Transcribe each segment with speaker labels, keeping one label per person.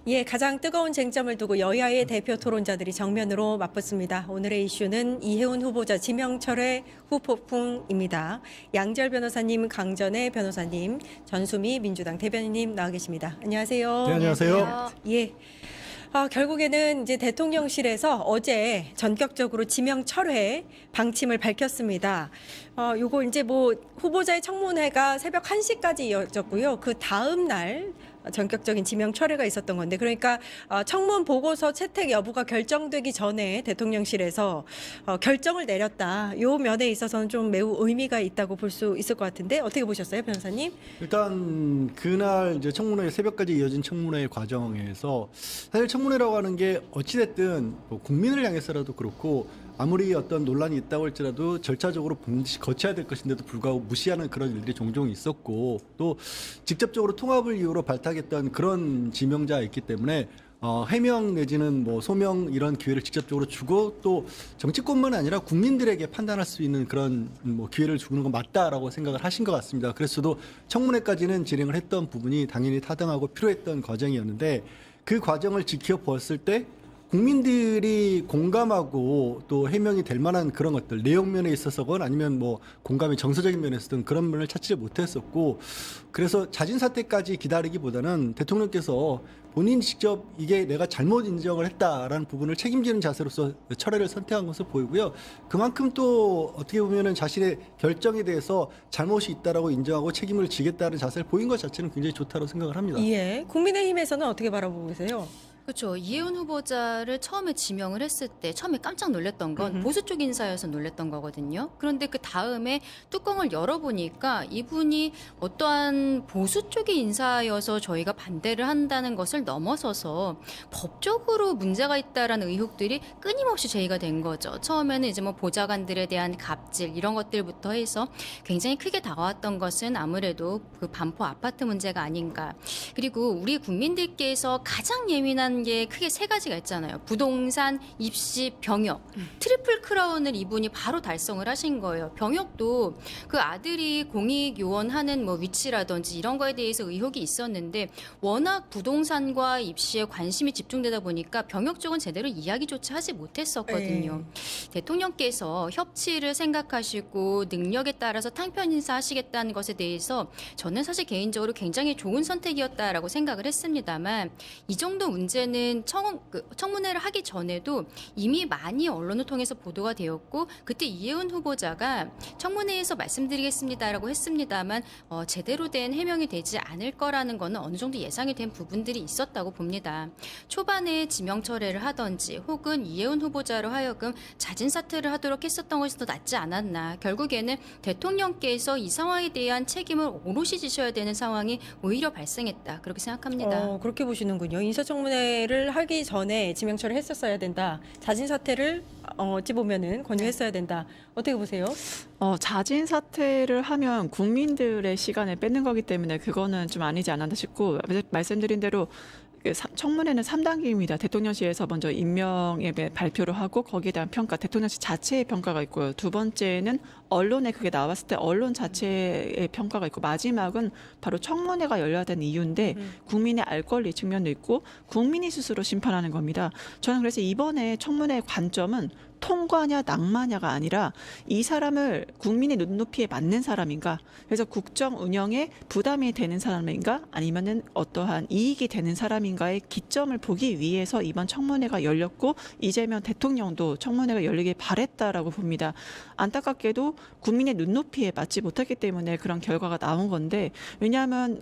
Speaker 1: 예, 가장 뜨거운 쟁점을 두고 여야의 대표 토론자들이 정면으로 맞붙습니다. 오늘의 이슈는 이혜훈 후보자 지명철회 후폭풍입니다. 양지열 변호사님, 강전애 변호사님, 전수미 민주당 대변인님 나와 계십니다. 안녕하세요.
Speaker 2: 네, 안녕하세요.
Speaker 1: 예. 결국에는 이제 대통령실에서 어제 전격적으로 지명 철회 방침을 밝혔습니다. 요거 이제 뭐 후보자의 청문회가 새벽 1시까지 이어졌고요. 그 다음 날 전격적인 지명 철회가 있었던 건데, 그러니까 청문 보고서 채택 여부가 결정되기 전에 대통령실에서 결정을 내렸다. 요 면에 있어서는 좀 매우 의미가 있다고 볼 수 있을 것 같은데 어떻게 보셨어요, 변호사님?
Speaker 2: 일단 그날 이제 청문회 새벽까지 이어진 청문회 과정에서 사실 청문회라고 하는 게 어찌됐든 뭐 국민을 향해서라도 그렇고 아무리 어떤 논란이 있다고 할지라도 절차적으로 반드시 거쳐야 될 것인데도 불구하고 무시하는 그런 일들이 종종 있었고 또 직접적으로 통합을 이유로 발탁했던 그런 지명자가 있기 때문에 해명 내지는 뭐 소명 이런 기회를 직접적으로 주고 또 정치권만 아니라 국민들에게 판단할 수 있는 그런 뭐 기회를 주는 건 맞다라고 생각을 하신 것 같습니다. 그래서 저도 청문회까지는 진행을 했던 부분이 당연히 타당하고 필요했던 과정이었는데 그 과정을 지켜보았을 때 국민들이 공감하고 또 해명이 될 만한 그런 것들 내용 면에 있어서건 아니면 뭐 공감의 정서적인 면에서든 그런 면을 찾지 못했었고 그래서 자진 사퇴까지 기다리기보다는 대통령께서 본인이 직접 이게 내가 잘못 인정을 했다라는 부분을 책임지는 자세로서 철회를 선택한 것으로 보이고요. 그만큼 또 어떻게 보면은 자신의 결정에 대해서 잘못이 있다라고 인정하고 책임을 지겠다는 자세를 보인 것 자체는 굉장히 좋다고 생각을 합니다.
Speaker 1: 예. 국민의힘에서는 어떻게 바라보고 계세요?
Speaker 3: 그렇죠. 이혜훈 후보자를 처음에 지명을 했을 때 처음에 깜짝 놀랐던 건 보수 쪽 인사여서 놀랐던 거거든요. 그런데 그 다음에 뚜껑을 열어보니까 이분이 어떠한 보수 쪽의 인사여서 저희가 반대를 한다는 것을 넘어서서 법적으로 문제가 있다라는 의혹들이 끊임없이 제기가 된 거죠. 처음에는 이제 뭐 보좌관들에 대한 갑질 이런 것들부터 해서 굉장히 크게 다가왔던 것은 아무래도 그 반포 아파트 문제가 아닌가. 그리고 우리 국민들께서 가장 예민한 게 크게 세 가지가 있잖아요. 부동산, 입시, 병역. 트리플 크라운을 이분이 바로 달성을 하신 거예요. 병역도 그 아들이 공익 요원하는 뭐 위치라든지 이런 거에 대해서 의혹이 있었는데 워낙 부동산과 입시에 관심이 집중되다 보니까 병역 쪽은 제대로 이야기조차 하지 못했었거든요. 대통령께서 협치를 생각하시고 능력에 따라서 탕평 인사하시겠다는 것에 대해서 저는 사실 개인적으로 굉장히 좋은 선택이었다라고 생각을 했습니다만 이 정도 문제는 청문회를 하기 전에도 이미 많이 언론을 통해서 보도가 되었고 그때 이혜훈 후보자가 청문회에서 말씀드리겠습니다라고 했습니다만 제대로 된 해명이 되지 않을 거라는 거는 어느 정도 예상이 된 부분들이 있었다고 봅니다. 초반에 지명 철회를 하든지 혹은 이혜훈 후보자로 하여금 자진 사퇴를 하도록 했었던 것이 더 낫지 않았나. 결국에는 대통령께서 이 상황에 대한 책임을 오롯이 지셔야 되는 상황이 오히려 발생했다. 그렇게 생각합니다.
Speaker 1: 그렇게 보시는군요. 인사청문회를 하기 전에 지명철을 했었어야 된다. 자진 사퇴를 어찌 보면은 권유했어야 된다. 어떻게 보세요?
Speaker 4: 자진 사퇴를 하면 국민들의 시간을 뺏는 거기 때문에 그거는 좀 아니지 않았나 싶고 말씀드린 대로 청문회는 3단계입니다. 대통령실에서 먼저 임명에 발표를 하고 거기에 대한 평가, 대통령실 자체의 평가가 있고요. 두 번째는 언론에 그게 나왔을 때 언론 자체의 평가가 있고 마지막은 바로 청문회가 열려야 되는 이유인데 국민의 알 권리 측면도 있고 국민이 스스로 심판하는 겁니다. 저는 그래서 이번에 청문회의 관점은 통과냐 낙마냐가 아니라 이 사람을 국민의 눈높이에 맞는 사람인가, 그래서 국정 운영에 부담이 되는 사람인가 아니면은 어떠한 이익이 되는 사람인가의 기점을 보기 위해서 이번 청문회가 열렸고 이재명 대통령도 청문회가 열리길 바랬다라고 봅니다. 안타깝게도 국민의 눈높이에 맞지 못했기 때문에 그런 결과가 나온 건데, 왜냐하면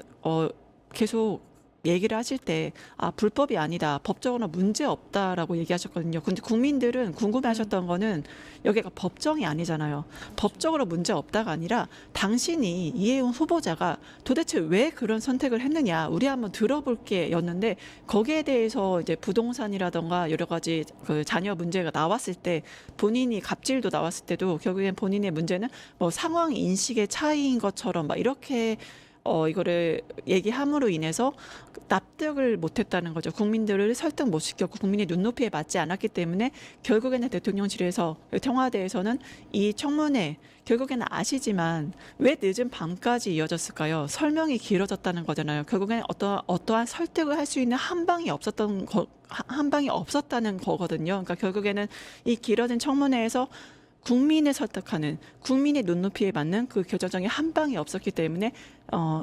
Speaker 4: 계속 얘기를 하실 때 불법이 아니다, 법적으로 문제 없다라고 얘기하셨거든요. 근데 국민들은 궁금해하셨던 거는 여기가 법정이 아니잖아요. 법적으로 문제 없다가 아니라 당신이 이혜훈 후보자가 도대체 왜 그런 선택을 했느냐, 우리 한번 들어볼게였는데 거기에 대해서 이제 부동산이라던가 여러 가지 그 자녀 문제가 나왔을 때 본인이 갑질도 나왔을 때도 결국엔 본인의 문제는 뭐 상황 인식의 차이인 것처럼 막 이렇게 이거를 얘기함으로 인해서 납득을 못했다는 거죠. 국민들을 설득 못 시켰고 국민의 눈높이에 맞지 않았기 때문에 결국에는 대통령실에서 청와대에서는 이 청문회 결국에는 아시지만 왜 늦은 밤까지 이어졌을까요? 설명이 길어졌다는 거잖아요. 결국에는 어떠한 설득을 할 수 있는 한 방이 없었다는 거거든요. 그러니까 결국에는 이 길어진 청문회에서 국민을 설득하는 국민의 눈높이에 맞는 그 결정적인 한 방이 없었기 때문에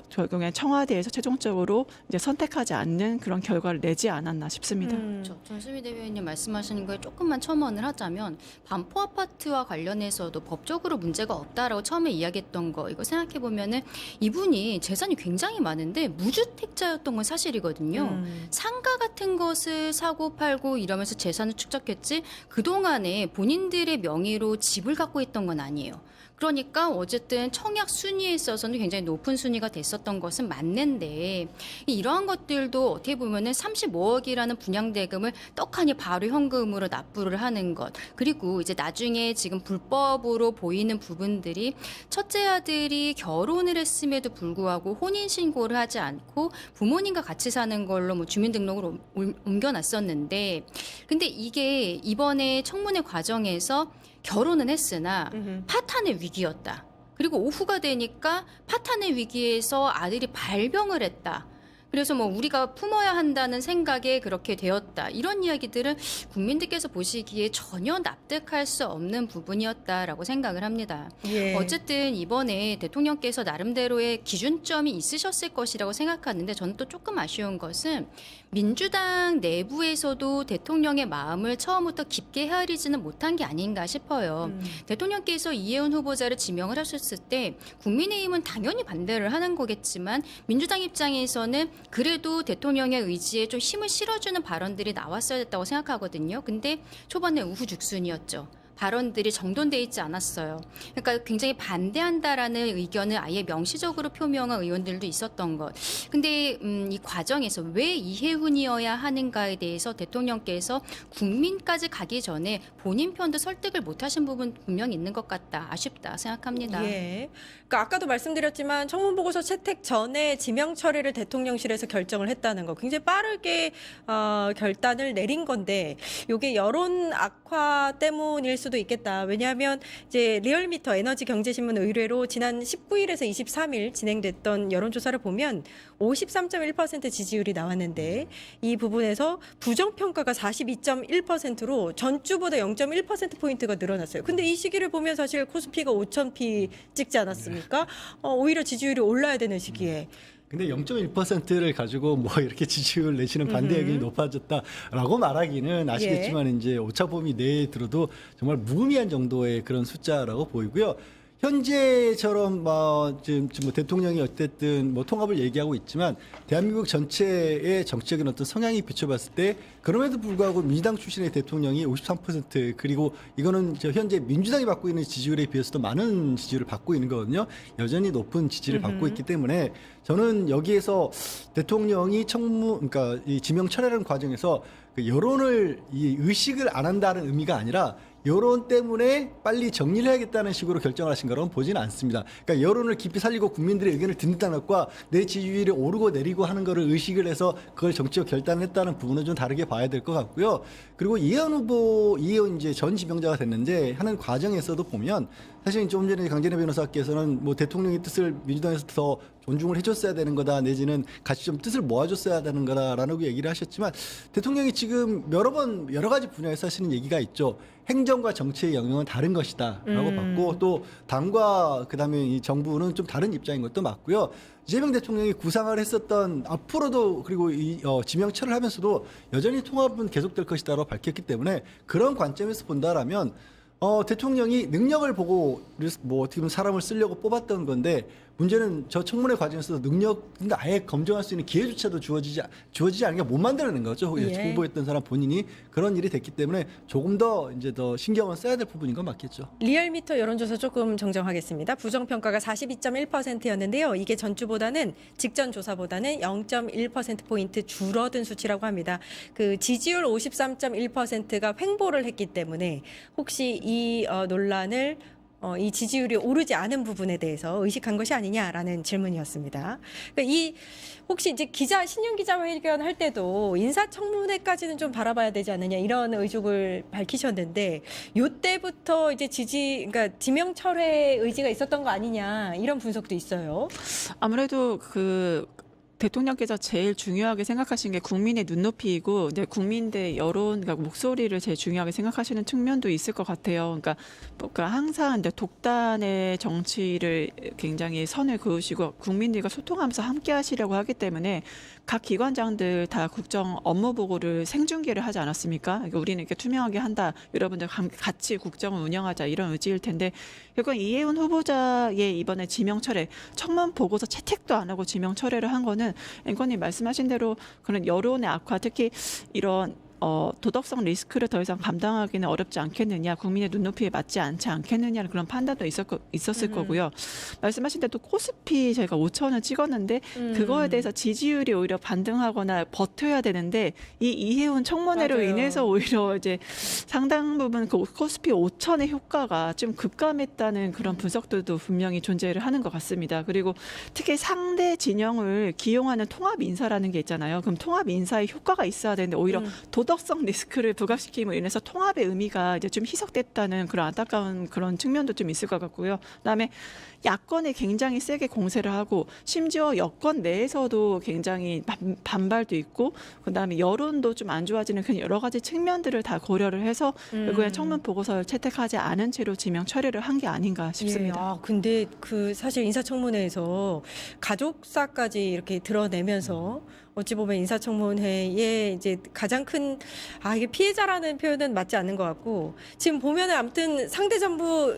Speaker 4: 결국엔 청와대에서 최종적으로 이제 선택하지 않는 그런 결과를 내지 않았나 싶습니다.
Speaker 3: 그렇죠. 전수미 대변인님 말씀하시는 거에 조금만 첨언을 하자면 반포 아파트와 관련해서도 법적으로 문제가 없다라고 처음에 이야기했던 거 이거 생각해 보면은 이분이 재산이 굉장히 많은데 무주택자였던 건 사실이거든요. 상가 같은 것을 사고 팔고 이러면서 재산을 축적했지 그동안에 본인들의 명의로 집을 갖고 있던 건 아니에요. 그러니까 어쨌든 청약 순위에 있어서는 굉장히 높은 순위가 됐었던 것은 맞는데 이러한 것들도 어떻게 보면은 35억이라는 분양대금을 떡하니 바로 현금으로 납부를 하는 것 그리고 이제 나중에 지금 불법으로 보이는 부분들이 첫째 아들이 결혼을 했음에도 불구하고 혼인신고를 하지 않고 부모님과 같이 사는 걸로 뭐 주민등록을 옮겨놨었는데 근데 이게 이번에 청문회 과정에서 결혼은 했으나 파탄의 위기였다. 그리고 오후가 되니까 파탄의 위기에서 아들이 발병을 했다. 그래서 뭐 우리가 품어야 한다는 생각에 그렇게 되었다. 이런 이야기들은 국민들께서 보시기에 전혀 납득할 수 없는 부분이었다라고 생각을 합니다.
Speaker 1: 예.
Speaker 3: 어쨌든 이번에 대통령께서 나름대로의 기준점이 있으셨을 것이라고 생각하는데 저는 또 조금 아쉬운 것은 민주당 내부에서도 대통령의 마음을 처음부터 깊게 헤아리지는 못한 게 아닌가 싶어요. 대통령께서 이혜훈 후보자를 지명을 하셨을 때 국민의힘은 당연히 반대를 하는 거겠지만 민주당 입장에서는 그래도 대통령의 의지에 좀 힘을 실어주는 발언들이 나왔어야 됐다고 생각하거든요. 근데 초반에 우후죽순이었죠. 발언들이 정돈돼 있지 않았어요. 그러니까 굉장히 반대한다라는 의견을 아예 명시적으로 표명한 의원들도 있었던 것. 근데 이 과정에서 왜 이혜훈이어야 하는가에 대해서 대통령께서 국민까지 가기 전에 본인 편도 설득을 못하신 부분 분명히 있는 것 같다. 아쉽다 생각합니다.
Speaker 1: 예. 그러니까 아까도 말씀드렸지만 청문 보고서 채택 전에 지명 처리를 대통령실에서 결정을 했다는 거 굉장히 빠르게 결단을 내린 건데 이게 여론 악화 때문일 수도 있겠다. 왜냐하면 이제 리얼미터 에너지경제신문 의뢰로 지난 19일에서 23일 진행됐던 여론조사를 보면 53.1% 지지율이 나왔는데 이 부분에서 부정평가가 42.1%로 전주보다 0.1%포인트가 늘어났어요. 근데 이 시기를 보면 사실 코스피가 5,000피 찍지 않았습니까? 오히려 지지율이 올라야 되는 시기에.
Speaker 2: 근데 0.1%를 가지고 뭐 이렇게 지지율 내시는 반대 의견이 높아졌다라고 말하기는 아시겠지만 이제 오차범위 내에 들어도 정말 무의미한 정도의 그런 숫자라고 보이고요. 현재처럼 지금 뭐 대통령이 어쨌든 뭐 통합을 얘기하고 있지만 대한민국 전체의 정치적인 어떤 성향이 비춰봤을 때 그럼에도 불구하고 민주당 출신의 대통령이 53% 그리고 이거는 현재 민주당이 받고 있는 지지율에 비해서도 많은 지지율을 받고 있는 거거든요. 여전히 높은 지지를 받고 있기 때문에 저는 여기에서 대통령이 그러니까 이 지명 철회라는 과정에서 그 여론을 의식을 안 한다는 의미가 아니라 여론 때문에 빨리 정리를 해야겠다는 식으로 결정을 하신 거라고 보지는 않습니다. 그러니까 여론을 깊이 살리고 국민들의 의견을 듣는다는 것과 내 지지율이 오르고 내리고 하는 거를 의식을 해서 그걸 정치적 결단을 했다는 부분은 좀 다르게 봐야 될 것 같고요. 그리고 이혜훈 이제 전 지명자가 됐는데 하는 과정에서도 보면 사실 좀 전에 강진애 변호사께서는 뭐 대통령의 뜻을 민주당에서 더 존중을 해줬어야 되는 거다 내지는 같이 좀 뜻을 모아줬어야 되는 거다라는 얘기를 하셨지만 대통령이 지금 여러 가지 분야에서 하시는 얘기가 있죠. 행정과 정치의 영역은 다른 것이다라고 봤고 또 당과 그다음에 이 정부는 좀 다른 입장인 것도 맞고요. 이재명 대통령이 구상을 했었던 앞으로도 그리고 지명 철을 하면서도 여전히 통합은 계속될 것이다라고 밝혔기 때문에 그런 관점에서 본다라면 대통령이 능력을 보고 뭐 어떻게 보면 사람을 쓰려고 뽑았던 건데 문제는 저 청문회 과정에서 능력인가 아예 검증할 수 있는 기회조차도 주어지지 않은 게 못 만들어낸 거죠.
Speaker 1: 예.
Speaker 2: 후보했던 사람 본인이 그런 일이 됐기 때문에 조금 더 이제 더 신경을 써야 될 부분인 건 맞겠죠.
Speaker 1: 리얼미터 여론조사 조금 정정하겠습니다. 부정평가가 42.1%였는데요. 이게 전주보다는 직전 조사보다는 0.1%포인트 줄어든 수치라고 합니다. 그 지지율 53.1%가 횡보를 했기 때문에 혹시 이 논란을 이 지지율이 오르지 않은 부분에 대해서 의식한 것이 아니냐라는 질문이었습니다. 그러니까 이 혹시 이제 신년 기자회견 할 때도 인사청문회까지는 좀 바라봐야 되지 않느냐 이런 의족을 밝히셨는데 요때부터 이제 그러니까 지명 철회 의지가 있었던 거 아니냐 이런 분석도 있어요.
Speaker 4: 아무래도 그 대통령께서 제일 중요하게 생각하시는 게 국민의 눈높이이고, 이제 국민들 여론, 그러니까 목소리를 제일 중요하게 생각하시는 측면도 있을 것 같아요. 그러니까 항상 이제 독단의 정치를 굉장히 선을 그으시고 국민들과 소통하면서 함께 하시려고 하기 때문에 각 기관장들 다 국정 업무 보고를 생중계를 하지 않았습니까? 그러니까 우리는 이렇게 투명하게 한다. 여러분들 같이 국정을 운영하자 이런 의지일 텐데 결국 이해운 후보자의 이번에 지명 철회, 청문 보고서 채택도 안 하고 지명 철회를 한 거는 앵커님 말씀하신 대로 그런 여론의 악화, 특히 이런 도덕성 리스크를 더 이상 감당하기는 어렵지 않겠느냐, 국민의 눈높이에 맞지 않지 않겠느냐는 그런 판단도 있었을 거고요. 말씀하신 대로 코스피 저희가 5천을 찍었는데 그거에 대해서 지지율이 오히려 반등하거나 버텨야 되는데 이 이해운 청문회로
Speaker 1: 맞아요.
Speaker 4: 인해서 오히려 이제 상당 부분 그 코스피 5천의 효과가 좀 급감했다는 그런 분석들도 분명히 존재를 하는 것 같습니다. 그리고 특히 상대 진영을 기용하는 통합 인사라는 게 있잖아요. 그럼 통합 인사의 효과가 있어야 되는데 오히려 도덕성 리스크를 부각시킴으로 인해서 통합의 의미가 이제 좀 희석됐다는 그런 안타까운 그런 측면도 좀 있을 것 같고요. 그다음에 야권에 굉장히 세게 공세를 하고 심지어 여권 내에서도 굉장히 반발도 있고 그다음에 여론도 좀 안 좋아지는 그런 여러 가지 측면들을 다 고려를 해서 결국에 청문 보고서를 채택하지 않은 채로 지명 처리를 한 게 아닌가 싶습니다.
Speaker 1: 근데 그 사실 인사청문회에서 가족사까지 이렇게 드러내면서 어찌 보면 인사청문회에 이제 가장 큰 이게 피해자라는 표현은 맞지 않는 것 같고 지금 보면은 아무튼 상대 정부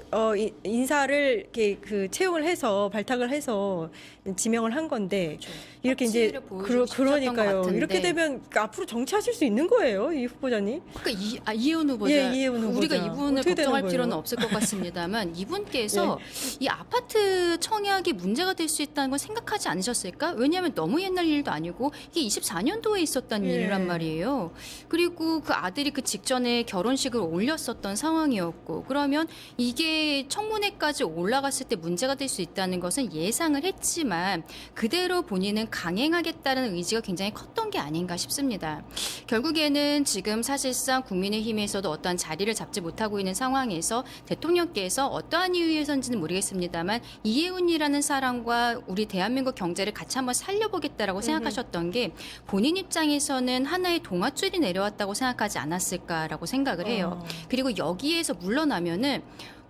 Speaker 1: 인사를 이렇게 그 채용을 해서 발탁을 해서 지명을 한 건데 이렇게 이제
Speaker 3: 협치를 보여주고 싶었던 것
Speaker 1: 그러니까요.
Speaker 3: 같은데.
Speaker 1: 이렇게 되면 앞으로 정치하실 수 있는 거예요, 이 후보자님?
Speaker 3: 그러니까 이해운 후보자,
Speaker 1: 예, 이해운 후보자.
Speaker 3: 우리가 이분을
Speaker 1: 어떻게 되는
Speaker 3: 걱정할
Speaker 1: 거예요?
Speaker 3: 필요는 없을 것 같습니다만 이분께서 이 아파트 청약이 문제가 될 수 있다는 걸 생각하지 않으셨을까? 왜냐하면 너무 옛날 일도 아니고 이게 24년도에 있었던
Speaker 1: 예.
Speaker 3: 일이란 말이에요. 그리고 그 아들이 그 직전에 결혼식을 올렸었던 상황이었고 그러면 이게 청문회까지 올라갔을 때 문제가 될 수 있다는 것은 예상을 했지만 그대로 본인은 강행하겠다는 의지가 굉장히 컸던 게 아닌가 싶습니다. 결국에는 지금 사실상 국민의힘에서도 어떠한 자리를 잡지 못하고 있는 상황에서 대통령께서 어떠한 이유에서인지는 모르겠습니다만 이해운이라는 사람과 우리 대한민국 경제를 같이 한번 살려보겠다라고 생각하셨던 게 본인 입장에서는 하나의 동아줄이 내려왔다고 생각하지 않았을까라고 생각을 해요. 그리고 여기에서 물러나면은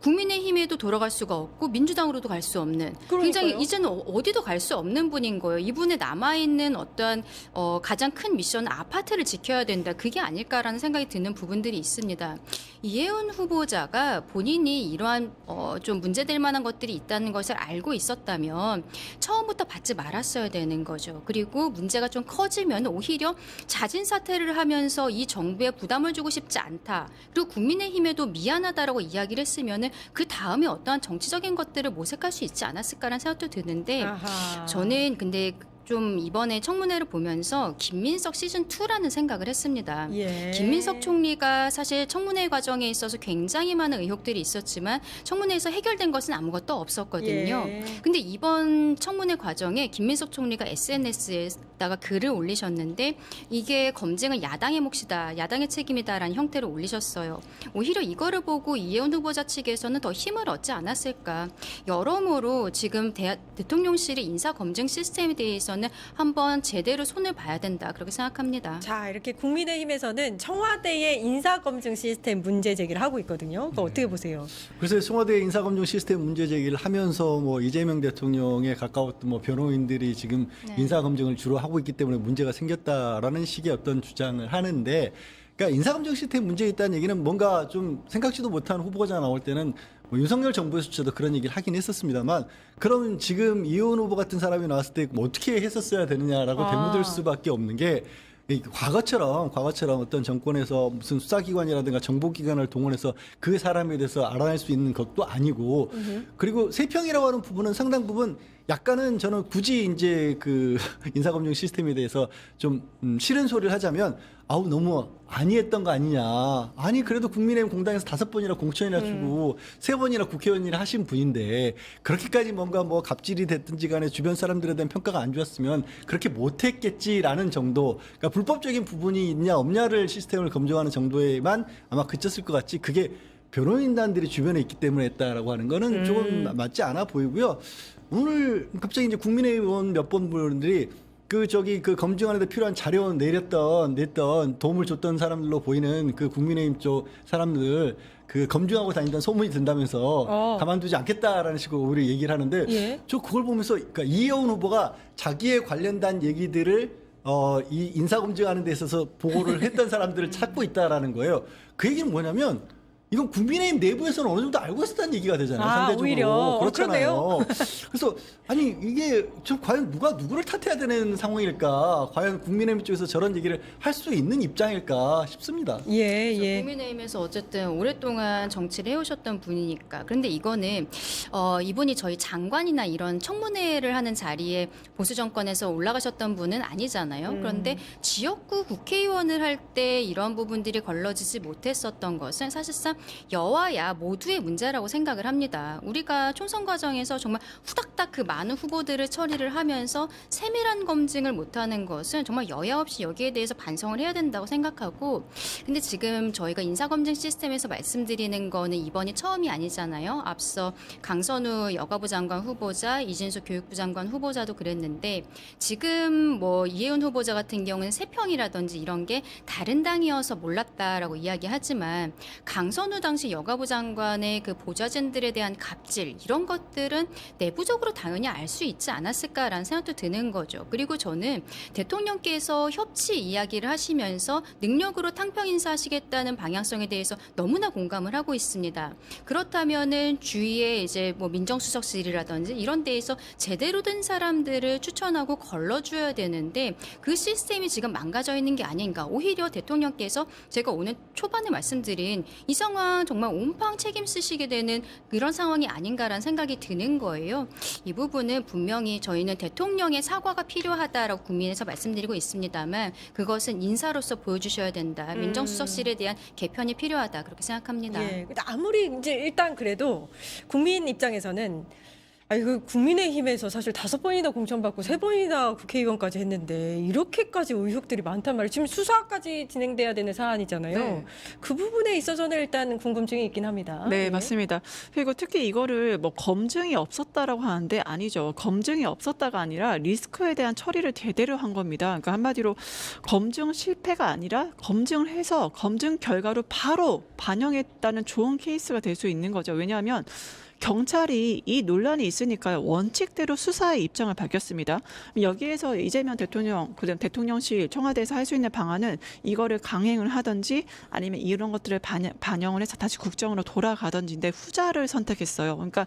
Speaker 3: 국민의힘에도 돌아갈 수가 없고 민주당으로도 갈 수 없는 굉장히 이제는 어디도 갈 수 없는 분인 거예요. 이분의 남아있는 어떠한 가장 큰 미션은 아파트를 지켜야 된다. 그게 아닐까라는 생각이 드는 부분들이 있습니다. 이해운 후보자가 본인이 이러한 좀 문제될 만한 것들이 있다는 것을 알고 있었다면 처음부터 받지 말았어야 되는 거죠. 그리고 문제가 좀 커지면 오히려 자진 사퇴를 하면서 이 정부에 부담을 주고 싶지 않다. 그리고 국민의힘에도 미안하다라고 이야기를 했으면 그 다음에 어떠한 정치적인 것들을 모색할 수 있지 않았을까라는 생각도 드는데 저는 근데 좀 이번에 청문회를 보면서 김민석 시즌2라는 생각을 했습니다. 김민석 총리가 사실 청문회 과정에 있어서 굉장히 많은 의혹들이 있었지만 청문회에서 해결된 것은 아무것도 없었거든요. 근데 이번 청문회 과정에 김민석 총리가 SNS에다가 글을 올리셨는데 이게 검증은 야당의 몫이다, 야당의 책임이다라는 형태로 올리셨어요. 오히려 이거를 보고 이해운 후보자 측에서는 더 힘을 얻지 않았을까. 여러모로 지금 대통령실의 인사검증 시스템에 대해서 한번 제대로 손을 봐야 된다 그렇게 생각합니다.
Speaker 1: 자, 이렇게 국민의힘에서는 청와대의 인사검증 시스템 문제 제기를 하고 있거든요. 그거 어떻게 보세요?
Speaker 2: 그래서 청와대 인사검증 시스템 문제 제기를 하면서 뭐 이재명 대통령에 가까웠던 뭐 변호인들이 지금 인사검증을 주로 하고 있기 때문에 문제가 생겼다라는 식의 어떤 주장을 하는데, 그러니까 인사검증 시스템 문제 있다는 얘기는 뭔가 좀 생각지도 못한 후보가 나올 때는 뭐 윤석열 정부에서도 그런 얘기를 하긴 했었습니다만, 그럼 지금 이효은 후보 같은 사람이 나왔을 때 뭐 어떻게 했었어야 되느냐라고 되묻을 수밖에 없는 게, 과거처럼 어떤 정권에서 무슨 수사기관이라든가 정보기관을 동원해서 그 사람에 대해서 알아낼 수 있는 것도 아니고, 그리고 세평이라고 하는 부분은 상당 부분 약간은 저는 굳이 이제 그 인사검증 시스템에 대해서 좀 싫은 소리를 하자면 아우 너무 아니했던 거 아니냐. 아니 그래도 국민의힘 공당에서 5번이나 공천이나 주고 3번이나 국회의원이나 하신 분인데 그렇게까지 뭔가 뭐 갑질이 됐든지 간에 주변 사람들에 대한 평가가 안 좋았으면 그렇게 못했겠지라는 정도. 그러니까 불법적인 부분이 있냐 없냐를 시스템을 검증하는 정도에만 아마 그쳤을 것 같지. 그게 변호인단들이 주변에 있기 때문에 했다라고 하는 거는 조금 맞지 않아 보이고요. 오늘 갑자기 이제 국민의힘 의원 몇 번 분들이 그 검증하는 데 필요한 자료 냈던 도움을 줬던 사람들로 보이는 그 국민의힘 쪽 사람들 그 검증하고 다니던 소문이 든다면서 가만두지 않겠다라는 식으로 오히려 얘기를 하는데
Speaker 1: 예.
Speaker 2: 저 그걸 보면서 그러니까 이혜원 후보가 자기에 관련된 얘기들을 이 인사검증하는 데 있어서 보고를 했던 사람들을 찾고 있다라는 거예요. 그 얘기는 뭐냐면 이건 국민의힘 내부에서는 어느 정도 알고 있었다는 얘기가 되잖아요. 상대적으로.
Speaker 1: 오히려.
Speaker 2: 그렇잖아요. 그래서 아니 이게 저 과연 누가 누구를 탓해야 되는 상황일까? 과연 국민의힘 쪽에서 저런 얘기를 할 수 있는 입장일까 싶습니다.
Speaker 1: 예, 예.
Speaker 3: 국민의힘에서 어쨌든 오랫동안 정치를 해오셨던 분이니까. 그런데 이거는 이분이 저희 장관이나 이런 청문회를 하는 자리에 보수 정권에서 올라가셨던 분은 아니잖아요. 그런데 지역구 국회의원을 할 때 이런 부분들이 걸러지지 못했었던 것은 사실상 여와야 모두의 문제라고 생각을 합니다. 우리가 총선 과정에서 정말 후닥닥 그 많은 후보들을 처리를 하면서 세밀한 검증을 못하는 것은 정말 여야 없이 여기에 대해서 반성을 해야 된다고 생각하고, 근데 지금 저희가 인사검증 시스템에서 말씀드리는 거는 이번이 처음이 아니잖아요. 앞서 강선우 여가부 장관 후보자, 이진수 교육부 장관 후보자도 그랬는데 지금 뭐 이혜훈 후보자 같은 경우는 세평이라든지 이런 게 다른 당이어서 몰랐다라고 이야기하지만 강선우 당시 여가부 장관의 그 보좌진들에 대한 갑질 이런 것들은 내부적으로 당연히 알 수 있지 않았을까라는 생각도 드는 거죠. 그리고 저는 대통령께서 협치 이야기를 하시면서 능력으로 탕평 인사하시겠다는 방향성에 대해서 너무나 공감을 하고 있습니다. 그렇다면은 주위에 이제 뭐 민정수석실이라든지 이런 데에서 제대로 된 사람들을 추천하고 걸러줘야 되는데 그 시스템이 지금 망가져 있는 게 아닌가. 오히려 대통령께서 제가 오늘 초반에 말씀드린 이 상황 정말 온팡 책임 쓰시게 되는 그런 상황이 아닌가라는 생각이 드는 거예요. 이 부분은 분명히 저희는 대통령의 사과가 필요하다라고 국민에서 말씀드리고 있습니다만 그것은 인사로서 보여주셔야 된다. 민정수석실에 대한 개편이 필요하다. 그렇게 생각합니다.
Speaker 1: 예. 근데 아무리 이제 일단 그래도 국민 입장에서는 그 국민의힘에서 사실 5번이나 공천받고 3번이나 국회의원까지 했는데 이렇게까지 의혹들이 많단 말이에요. 지금 수사까지 진행돼야 되는 사안이잖아요.
Speaker 4: 네.
Speaker 1: 그 부분에 있어서는 일단 궁금증이 있긴 합니다.
Speaker 4: 네,
Speaker 1: 예.
Speaker 4: 맞습니다. 그리고 특히 이거를 뭐 검증이 없었다라고 하는데 아니죠. 검증이 없었다가 아니라 리스크에 대한 처리를 제대로 한 겁니다. 그러니까 한마디로 검증 실패가 아니라 검증을 해서 검증 결과로 바로 반영했다는 좋은 케이스가 될 수 있는 거죠. 왜냐하면 경찰이 이 논란이 있으니까 원칙대로 수사의 입장을 밝혔습니다. 여기에서 이재명 대통령, 그다음 대통령실, 청와대에서 할 수 있는 방안은 이거를 강행을 하든지 아니면 이런 것들을 반영을 해서 다시 국정으로 돌아가든지인데 후자를 선택했어요. 그러니까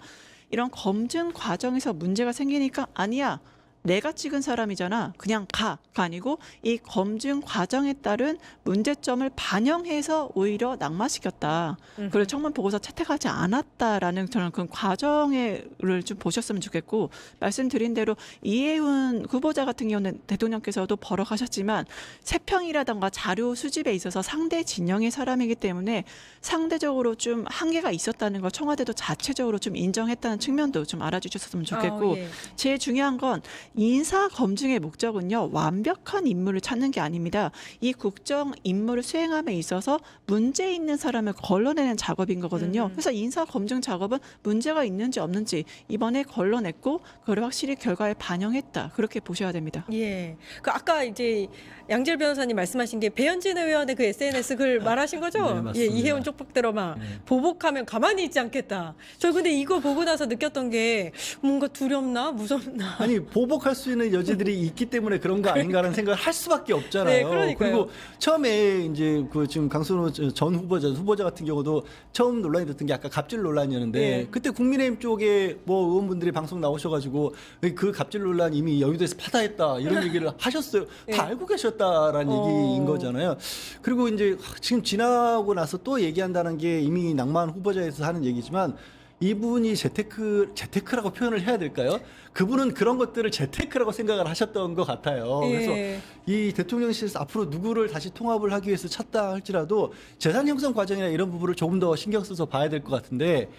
Speaker 4: 이런 검증 과정에서 문제가 생기니까 아니야. 내가 찍은 사람이잖아. 그냥 가가 아니고 이 검증 과정에 따른 문제점을 반영해서 오히려 낙마시켰다. 그걸 청문 보고서 채택하지 않았다라는 저는 그 과정을 좀 보셨으면 좋겠고 말씀드린 대로 이혜훈 후보자 같은 경우는 대통령께서도 벌어가셨지만 세평이라던가 자료 수집에 있어서 상대 진영의 사람이기 때문에 상대적으로 좀 한계가 있었다는 걸 청와대도 자체적으로 좀 인정했다는 측면도 좀 알아주셨으면 좋겠고
Speaker 1: 예.
Speaker 4: 제일 중요한 건 인사 검증의 목적은요 완벽한 인물을 찾는 게 아닙니다. 이 국정 임무를 수행함에 있어서 문제 있는 사람을 걸러내는 작업인 거거든요. 그래서 인사 검증 작업은 문제가 있는지 없는지 이번에 걸러냈고 그걸 확실히 결과에 반영했다. 그렇게 보셔야 됩니다.
Speaker 1: 예. 그 아까 이제 양질 변호사님 말씀하신 게 배현진 의원의 그 SNS 글 말하신 거죠?
Speaker 2: 네, 맞습니다.
Speaker 1: 예, 이혜원 쪽박대로막
Speaker 2: 네.
Speaker 1: 보복하면 가만히 있지 않겠다. 저 근데 이거 보고 나서 느꼈던 게 뭔가 두렵나 무섭나.
Speaker 2: 아니 보복할 수 있는 여지들이 있기 때문에 그런 거 아닌가라는 생각을 할 수밖에 없잖아요.
Speaker 1: 네, 그러니까요.
Speaker 2: 그리고 처음에 이제 그 지금 강선우 전 후보자 같은 경우도 처음 논란이 됐던 게 아까 갑질 논란이었는데
Speaker 1: 네.
Speaker 2: 그때 국민의힘 쪽에 뭐 의원분들이 방송 나오셔가지고 그 갑질 논란 이미 여의도에서 파다했다 이런 얘기를 하셨어요.
Speaker 1: 네.
Speaker 2: 다 알고 계셨다라는 얘기인 거잖아요. 그리고 이제 지금 지나고 나서 또 얘기한다는 게 이미 낭만 후보자에서 하는 얘기지만 이분이 재테크라고 표현을 해야 될까요? 그분은 그런 것들을 재테크라고 생각을 하셨던 것 같아요. 그래서
Speaker 1: 예.
Speaker 2: 이 대통령실에서 앞으로 누구를 다시 통합을 하기 위해서 찾다 할지라도 재산 형성 과정이나 이런 부분을 조금 더 신경 써서 봐야 될 것 같은데,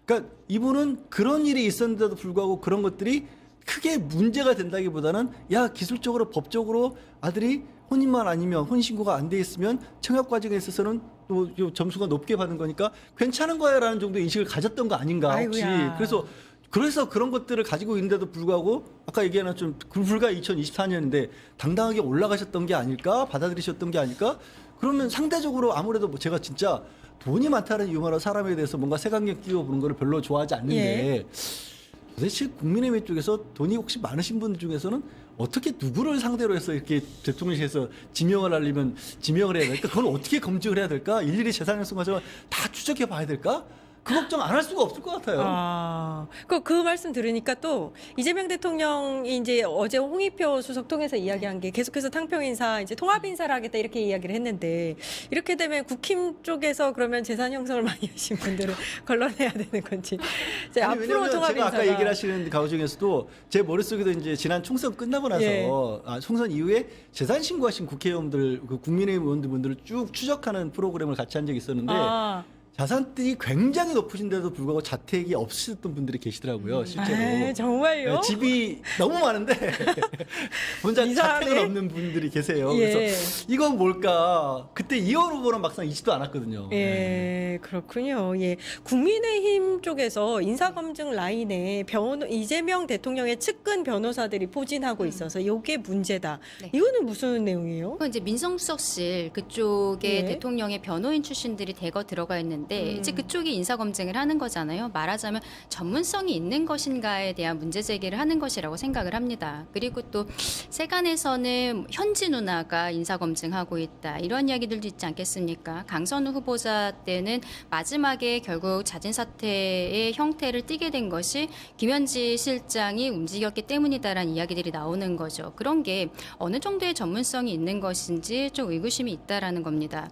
Speaker 2: 그러니까 이분은 그런 일이 있었는데도 불구하고 그런 것들이 크게 문제가 된다기보다는 야, 기술적으로 법적으로 아들이 혼인만 아니면 혼인신고가 안 돼 있으면 청약 과정에 있어서는 또 점수가 높게 받는 거니까 괜찮은 거야라는 정도의 인식을 가졌던 거 아닌가 혹시.
Speaker 1: 아이고야.
Speaker 2: 그래서 그런 것들을 가지고 있는데도 불구하고 아까 얘기한 좀 불과 2024년인데 당당하게 올라가셨던 게 아닐까, 받아들이셨던 게 아닐까. 그러면 상대적으로 아무래도 뭐 제가 진짜 돈이 많다는 이유만으로 사람에 대해서 뭔가 색안경 끼워 보는 거를 별로 좋아하지 않는데 도대체 국민의힘 쪽에서 돈이 혹시 많으신 분들 중에서는 어떻게 누구를 상대로 해서 이렇게 대통령실에서 지명을 하려면 지명을 해야 될까? 그건 어떻게 검증을 해야 될까? 일일이 재산 형성 과정을 다 추적해 봐야 될까? 그 걱정 안 할 수가 없을 것 같아요.
Speaker 1: 아, 그 말씀 들으니까 또 이재명 대통령이 이제 어제 홍익표 수석 통해서 이야기한 게 계속해서 탕평 인사, 이제 통합 인사를 하겠다 이렇게 이야기를 했는데 이렇게 되면 국힘 쪽에서 그러면 재산 형성을 많이 하신 분들을 걸러내야 되는 건지. 이제
Speaker 2: 아니,
Speaker 1: 앞으로
Speaker 2: 왜냐면
Speaker 1: 통합
Speaker 2: 제가
Speaker 1: 인사가
Speaker 2: 아까 얘기를 하시는 가우 중에서도 제 머릿속에도 이제 지난 총선 끝나고 나서
Speaker 1: 예.
Speaker 2: 총선 이후에 재산 신고하신 국회의원들, 그 국민의힘 의원들을 쭉 추적하는 프로그램을 같이 한 적이 있었는데
Speaker 1: 아,
Speaker 2: 자산들이 굉장히 높으신데도 불구하고 자택이 없으셨던 분들이 계시더라고요, 실제로.
Speaker 1: 에이, 정말요?
Speaker 2: 네, 집이 너무 많은데 혼자
Speaker 1: 이상하네.
Speaker 2: 자택은 없는 분들이 계세요.
Speaker 1: 예.
Speaker 2: 그래서 이건 뭘까? 그때 이현 후보는 막상 있지도 않았거든요.
Speaker 1: 예, 그렇군요. 예. 국민의힘 쪽에서 인사검증 라인에 이재명 대통령의 측근 변호사들이 포진하고 있어서 이게 문제다.
Speaker 3: 네.
Speaker 1: 이거는 무슨 내용이에요?
Speaker 3: 그건 이제 민정수석실 그쪽에
Speaker 1: 예.
Speaker 3: 대통령의 변호인 출신들이 대거 들어가 있는데 이제 그쪽이 인사 검증을 하는 거잖아요. 말하자면 전문성이 있는 것인가에 대한 문제 제기를 하는 것이라고 생각을 합니다. 그리고 또 세간에서는 현지 누나가 인사 검증하고 있다 이런 이야기들도 있지 않겠습니까? 강선우 후보자 때는 마지막에 결국 자진 사퇴의 형태를 띠게 된 것이 김현지 실장이 움직였기 때문이다라는 이야기들이 나오는 거죠. 그런 게 어느 정도의 전문성이 있는 것인지 좀 의구심이 있다라는 겁니다.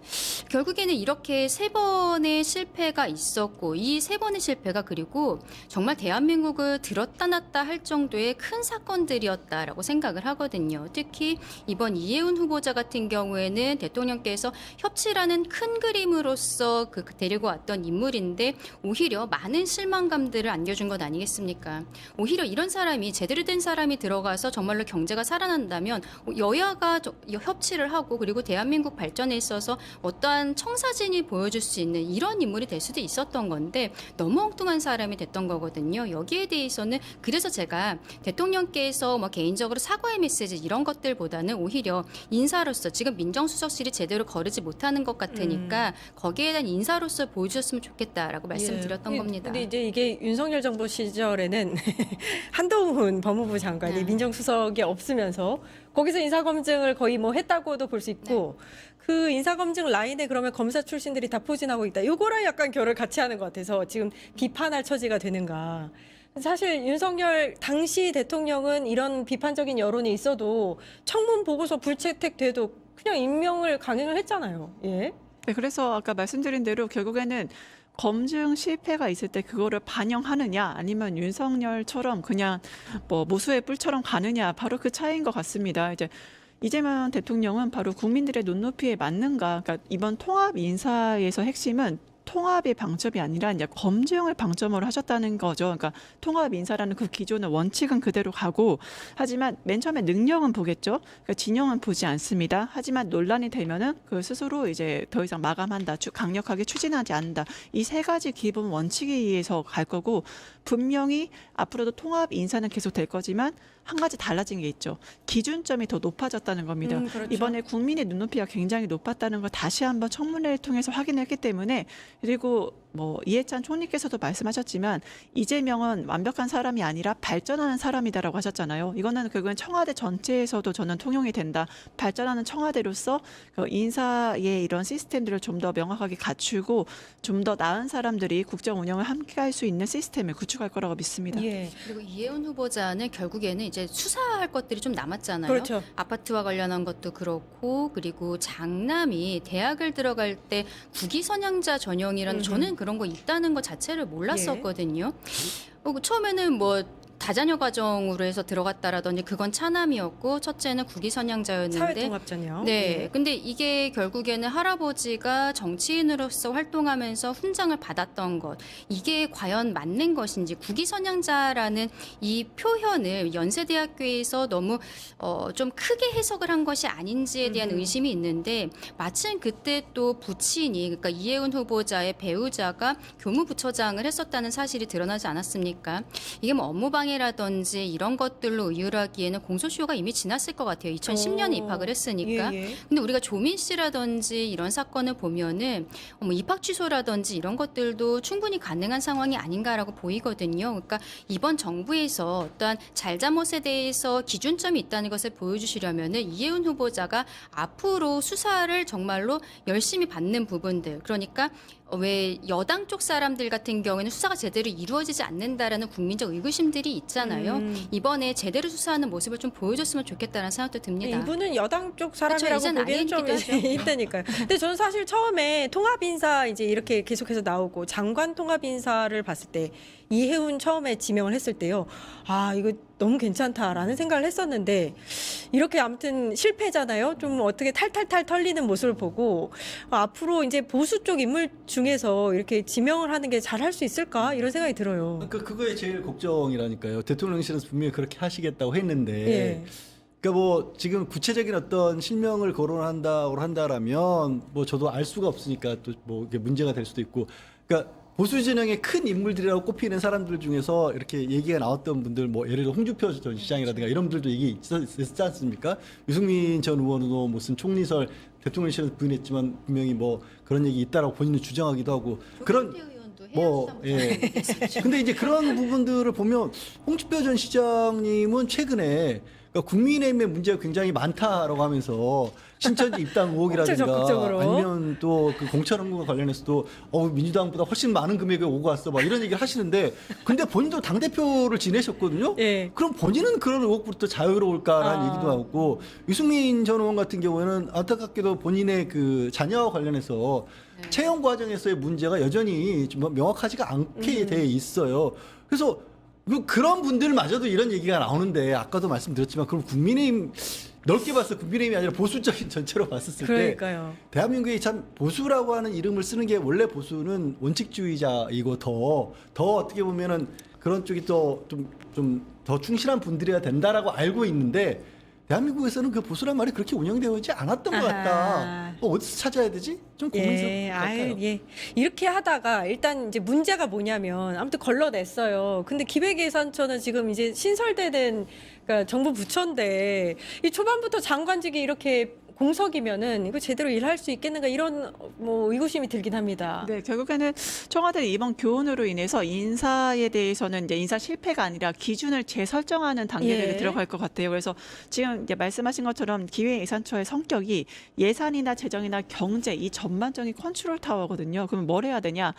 Speaker 3: 결국에는 이렇게 3번의 실패가 있었고 이 3번의 실패가 그리고 정말 대한민국을 들었다 놨다 할 정도의 큰 사건들이었다라고 생각을 하거든요. 특히 이번 이해운 후보자 같은 경우에는 대통령께서 협치라는 큰 그림으로서 데리고 왔던 인물인데 오히려 많은 실망감들을 안겨준 것 아니겠습니까? 오히려 이런 사람이 제대로 된 사람이 들어가서 정말로 경제가 살아난다면 여야가 협치를 하고 그리고 대한민국 발전에 있어서 어떠한 청사진이 보여줄 수 있는 이런 인물이 될 수도 있었던 건데 너무 엉뚱한 사람이 됐던 거거든요. 여기에 대해서는 그래서 제가 대통령께서 뭐 개인적으로 사과의 메시지 이런 것들보다는 오히려 인사로서 지금 민정수석실이 제대로 거르지 못하는 것 같으니까 거기에 대한 인사로서 보여주셨으면 좋겠다라고 말씀드렸던
Speaker 1: 예.
Speaker 3: 겁니다.
Speaker 1: 근데 이제 이게 윤석열 정부 시절에는 한동훈 법무부 장관이
Speaker 3: 네.
Speaker 1: 민정수석이 없으면서 거기서 인사검증을 거의 뭐 했다고도 볼 수 있고 그 인사검증 라인에 그러면 검사 출신들이 다 포진하고 있다. 요거랑 약간 결을 같이 하는 것 같아서 지금 비판할 처지가 되는가. 사실 윤석열 당시 대통령은 이런 비판적인 여론이 있어도 청문 보고서 불채택돼도 그냥 임명을 강행을 했잖아요. 예.
Speaker 4: 네, 그래서 아까 말씀드린 대로 결국에는 검증 실패가 있을 때 그거를 반영하느냐 아니면 윤석열처럼 그냥 뭐 모수의 뿔처럼 가느냐 바로 그 차이인 것 같습니다. 이제 이재명 대통령은 바로 국민들의 눈높이에 맞는가. 그러니까 이번 통합 인사에서 핵심은 통합의 방점이 아니라 이제 검증을 방점으로 하셨다는 거죠. 그러니까 통합 인사라는 그 기존의 원칙은 그대로 가고 하지만 맨 처음에 능력은 보겠죠. 그러니까 진영은 보지 않습니다. 하지만 논란이 되면은 그 스스로 이제 더 이상 마감한다, 강력하게 추진하지 않는다. 이 3가지 기본 원칙에 의해서 갈 거고 분명히 앞으로도 통합 인사는 계속 될 거지만 한 가지 달라진 게 있죠. 기준점이 더 높아졌다는 겁니다.
Speaker 1: 그렇죠.
Speaker 4: 이번에 국민의 눈높이가 굉장히 높았다는 걸 다시 한번 청문회를 통해서 확인했기 때문에 그리고 뭐 이해찬 총리께서도 말씀하셨지만 이재명은 완벽한 사람이 아니라 발전하는 사람이다라고 하셨잖아요. 이거는 결국엔 청와대 전체에서도 저는 통용이 된다. 발전하는 청와대로서 그 인사의 이런 시스템들을 좀 더 명확하게 갖추고 좀 더 나은 사람들이 국정 운영을 함께 할 수 있는 시스템을 구축할 거라고 믿습니다.
Speaker 1: 예.
Speaker 3: 그리고 이해운 후보자는 결국에는 이제 수사할 것들이 좀 남았잖아요.
Speaker 1: 그렇죠.
Speaker 3: 아파트와 관련한 것도 그렇고 그리고 장남이 대학을 들어갈 때 국위선양자 전형이라는 저는 그런 거 있다는 것 자체를 몰랐었거든요. 처음에는 뭐 다자녀 가정으로 해서 들어갔다라더니 그건 차남이었고 첫째는 국위선양자였는데
Speaker 1: 사회통합전형.
Speaker 3: 네. 근데 이게 결국에는 할아버지가 정치인으로서 활동하면서 훈장을 받았던 것, 이게 과연 맞는 것인지, 국위선양자라는 이 표현을 연세대학교에서 너무 좀 크게 해석을 한 것이 아닌지에 대한 의심이 있는데, 마침 그때 또 부친이, 그러니까 이혜훈 후보자의 배우자가 교무부처장을 했었다는 사실이 드러나지 않았습니까? 이게 뭐 업무방해라든지 이런 것들로 의율하기에는 공소시효가 이미 지났을 것 같아요. 2010년에 입학을 했으니까.
Speaker 1: 예, 예.
Speaker 3: 근데 우리가 조민 씨라든지 이런 사건을 보면은 뭐 입학 취소라든지 이런 것들도 충분히 가능한 상황이 아닌가라고 보이거든요. 그러니까 이번 정부에서 어떠한 잘잘못에 대해서 기준점이 있다는 것을 보여주시려면은 이혜훈 후보자가 앞으로 수사를 정말로 열심히 받는 부분들, 그러니까 왜 여당 쪽 사람들 같은 경우에는 수사가 제대로 이루어지지 않는다라는 국민적 의구심들이 있잖아요. 이번에 제대로 수사하는 모습을 좀 보여줬으면 좋겠다는 생각도 듭니다.
Speaker 1: 네, 이분은 여당 쪽 사람이라고
Speaker 3: 이제는
Speaker 1: 보기에는 좀
Speaker 3: 아니기도 하죠.
Speaker 1: 있다니까요. 근데 저는 사실 처음에 통합인사 이제 이렇게 계속해서 나오고 장관 통합인사를 봤을 때 이혜훈 처음에 지명을 했을 때요. 아, 이거 너무 괜찮다라는 생각을 했었는데 이렇게 아무튼 실패잖아요. 좀 어떻게 탈탈탈 털리는 모습을 보고 앞으로 이제 보수 쪽 인물 중에서 이렇게 지명을 하는 게 잘할 수 있을까 이런 생각이 들어요.
Speaker 2: 그러니까 그거에 제일 걱정이라니까요. 대통령실에서 분명히 그렇게 하시겠다고 했는데
Speaker 1: 예.
Speaker 2: 그러니까 뭐 지금 구체적인 어떤 실명을 거론한다고 한다라면 뭐 저도 알 수가 없으니까 또 뭐 이게 문제가 될 수도 있고, 그러니까 보수 진영의 큰 인물들이라고 꼽히는 사람들 중에서 이렇게 얘기가 나왔던 분들, 뭐 예를 들어 홍준표 전 시장이라든가 이런 분들도 얘기 있었지 않습니까? 유승민 전 의원도 무슨 총리설 대통령실에서 부인했지만 분명히 뭐 그런 얘기 있다라고 본인은 주장하기도 하고 그런 뭐 예. 근데 이제 그런 부분들을 보면 홍준표 전 시장님은 최근에 그러니까 국민의힘의 문제가 굉장히 많다라고 하면서 신천지 입당 의혹이라든가
Speaker 1: 적극적으로.
Speaker 2: 아니면 또 그 공천 헌금과 관련해서도 민주당보다 훨씬 많은 금액이 오고 왔어 막 이런 얘기를 하시는데 근데 본인도 당 대표를 지내셨거든요.
Speaker 1: 예.
Speaker 2: 그럼 본인은 그런 의혹부터 자유로울까라는 얘기도 하고, 유승민 전 의원 같은 경우에는 안타깝게도 본인의 그 자녀와 관련해서 채용 과정에서의 문제가 여전히 좀 명확하지가 않게 돼 있어요. 그래서 그런 분들마저도 이런 얘기가 나오는데 아까도 말씀드렸지만 그럼 국민의힘 넓게 봤을 때 국민의힘이 아니라 보수적인 전체로 봤었을
Speaker 1: 그러니까요.
Speaker 2: 때 대한민국이 참 보수라고 하는 이름을 쓰는 게 원래 보수는 원칙주의자이고 더 어떻게 보면은 그런 쪽이 또 좀 더 충실한 분들이어야 된다라고 알고 있는데 대한민국에서는 그 보수란 말이 그렇게 운영되어지 않았던 것 같다. 어디서 찾아야 되지? 좀 고민스럽달까요?
Speaker 1: 예. 이렇게 하다가 일단 이제 문제가 뭐냐면 아무튼 걸러냈어요. 근데 기획예산처는 지금 이제 신설되는 그러니까 정부 부처인데 이 초반부터 장관직이 이렇게 공석이면은 이거 제대로 일할 수 있겠는가 이런 뭐 의구심이 들긴 합니다.
Speaker 4: 네, 결국에는 청와대 이번 교훈으로 인해서 인사에 대해서는 이제 인사 실패가 아니라 기준을 재설정하는 단계를
Speaker 1: 예.
Speaker 4: 들어갈 것 같아요. 그래서 지금 이제 말씀하신 것처럼 기획예산처의 성격이 예산이나 재정이나 경제 이 전반적인 컨트롤 타워거든요. 그럼 뭘 해야 되냐?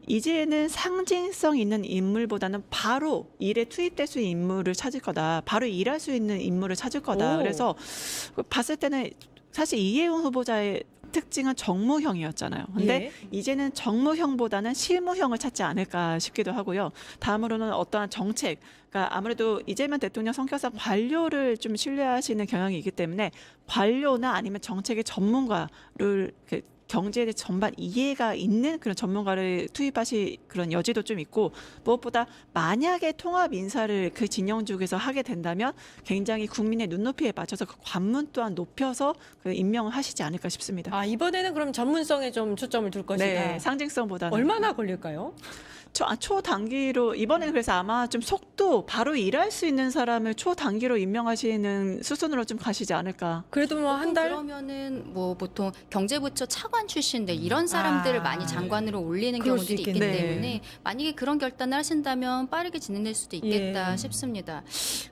Speaker 4: 이제는 상징성 있는 인물보다는 바로 일에 투입될 수 있는 인물을 찾을 거다. 바로 일할 수 있는 인물을 찾을 거다.
Speaker 1: 오.
Speaker 4: 그래서 봤을 때는 사실 이혜훈 후보자의 특징은 정무형이었잖아요. 근데
Speaker 1: 예.
Speaker 4: 이제는 정무형보다는 실무형을 찾지 않을까 싶기도 하고요. 다음으로는 어떠한 정책, 그러니까 아무래도 이재명 대통령 성격상 관료를 좀 신뢰하시는 경향이 있기 때문에 관료나 아니면 정책의 전문가를 경제에 대해 전반 이해가 있는 그런 전문가를 투입하실 그런 여지도 좀 있고, 무엇보다 만약에 통합 인사를 그 진영 쪽에서 하게 된다면 굉장히 국민의 눈높이에 맞춰서 그 관문 또한 높여서 그 임명을 하시지 않을까 싶습니다.
Speaker 1: 아, 이번에는 그럼 전문성에 좀 초점을 둘 것이다.
Speaker 4: 네, 상징성보다는
Speaker 1: 얼마나 걸릴까요?
Speaker 4: 초단기로 이번에는 그래서 아마 좀 속도 바로 일할 수 있는 사람을 초단기로 임명하시는 수순으로 좀 가시지 않을까.
Speaker 1: 그래도 뭐 한 달?
Speaker 3: 그러면은 뭐 보통 경제부처 차관 출신들 이런 사람들을
Speaker 1: 아,
Speaker 3: 많이 장관으로 올리는
Speaker 1: 그럴 수
Speaker 3: 경우들이 있기
Speaker 1: 있겠네.
Speaker 3: 때문에 만약에 그런 결단을 하신다면 빠르게 진행될 수도 있겠다
Speaker 1: 예.
Speaker 3: 싶습니다.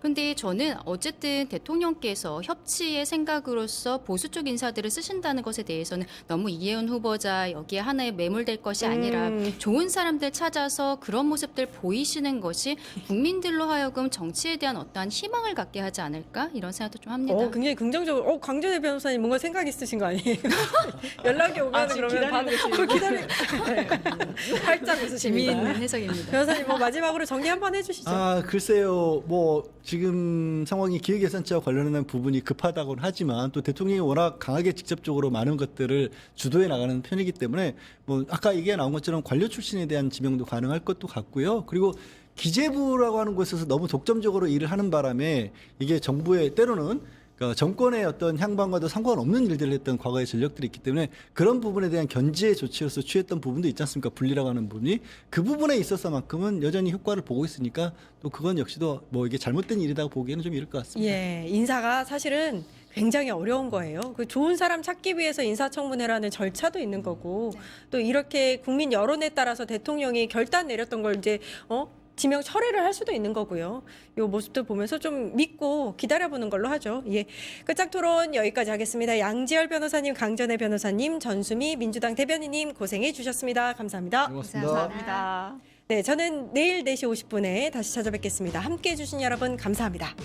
Speaker 3: 근데 저는 어쨌든 대통령께서 협치의 생각으로서 보수 쪽 인사들을 쓰신다는 것에 대해서는 너무 이혜훈 후보자 여기에 하나의 매몰될 것이 아니라 좋은 사람들 찾아서 따라서 그런 모습들 보이시는 것이 국민들로 하여금 정치에 대한 어떠한 희망을 갖게 하지 않을까 이런 생각도 좀 합니다.
Speaker 1: 굉장히 긍정적으로. 강전혜 변호사님 뭔가 생각 있으신 거 아니에요? 연락이 오면
Speaker 4: 지금
Speaker 1: 그러면
Speaker 4: 기다리고 계시는
Speaker 1: 활짝 웃으십니다.
Speaker 3: 재미있는 해석입니다.
Speaker 1: 변호사님 뭐 마지막으로 정리 한번 해주시죠.
Speaker 2: 글쎄요. 뭐 지금 상황이 기획예산처와 관련된 부분이 급하다고는 하지만 또 대통령이 워낙 강하게 직접적으로 많은 것들을 주도해 나가는 편이기 때문에 뭐 아까 얘기가 나온 것처럼 관료 출신에 대한 지명도 가능할 것도 같고요. 그리고 기재부라고 하는 곳에서 너무 독점적으로 일을 하는 바람에 이게 정부의 때로는 그러니까 정권의 어떤 향방과도 상관없는 일들을 했던 과거의 전력들이 있기 때문에 그런 부분에 대한 견제 조치로서 취했던 부분도 있지 않습니까? 분리라고 하는 부분이 그 부분에 있어서만큼은 여전히 효과를 보고 있으니까 또 그건 역시도 뭐 이게 잘못된 일이라고 보기에는 좀 이를 것 같습니다.
Speaker 1: 예, 인사가 사실은 굉장히 어려운 거예요. 그 좋은 사람 찾기 위해서 인사청문회라는 절차도 있는 거고 또 이렇게 국민 여론에 따라서 대통령이 결단 내렸던 걸 이제 지명 철회를 할 수도 있는 거고요. 이 모습들 보면서 좀 믿고 기다려보는 걸로 하죠. 예, 끝장 토론 여기까지 하겠습니다. 양지열 변호사님, 강전혜 변호사님, 전수미 민주당 대변인님 고생해 주셨습니다. 감사합니다.
Speaker 2: 고맙습니다.
Speaker 4: 감사합니다.
Speaker 1: 네, 저는 내일 4시 50분에 다시 찾아뵙겠습니다. 함께해 주신 여러분 감사합니다.